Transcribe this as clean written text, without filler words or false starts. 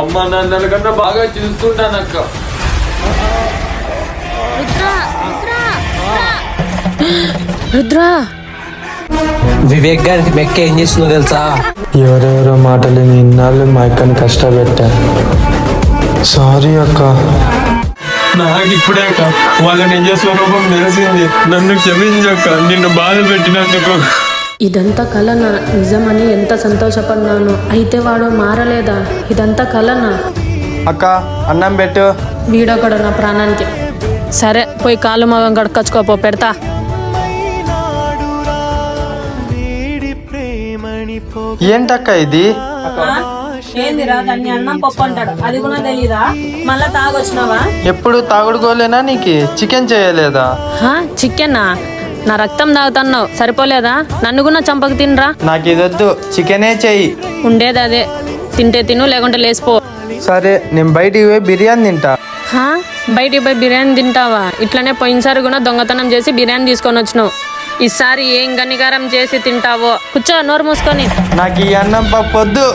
అమ్మ నాన్నల కన్నా బాగా చూసుకుంటానక్క. రుద్రా వివేక్ గారికి మెక్క ఏం చేస్తుందో తెలుసా? ఎవరెవరో మాటలు ఇన్నాళ్ళు మా అక్కని కష్టపెట్టా. సారీ అక్క. నాకు ఇప్పుడే అక్క వాళ్ళ నిజ స్వరూపం తెలిసింది. నన్ను క్షమించక్క, నిన్ను బాధ పెట్టినందుకు. ఇదంతా కలనా నిజమని ఎంత సంతోషపడినాను. అయితే వాడు మారలేదా? ఇదంతా కలనా? అక్క అన్నం పెట్టు. వీడొకడు నా ప్రాణానికి. సరే పోయి కాలు మగం కడుక్కొచ్చుకోపో, పెడతా. ఏంటక్క ఇది? ఏందిరా దాన్ని అన్నం పప్పు అంటాడు, అది కూడా తెలీదా? మళ్ళా తాగొచ్చినావా? ఎప్పుడు తాగుడుకోలేనా నీకు? చికెన్ చేయలేదా? చికెనా? నా రక్తం తాగుతున్నావు సరిపోలేదా? నన్ను కూడా చంపక తినరా. నాకు ఇదొద్దు, చికెనే చెయ్యి. ఉండేది అదే, తింటే తిను లేకుంటే లేసిపో. సరే నేను బయటికి పోయి బిర్యానీ తింటా. బయటికి పోయి బిర్యానీ తింటావా? ఇట్లనే పోయినసారి కూడా దొంగతనం చేసి బిర్యానీ తీసుకొని వచ్చినావు. ఈసారి ఏం గనికారం చేసి తింటావో. కూర్చో నోరు మూసుకొని. నాకు ఈ అన్నం పప్పు వద్దు.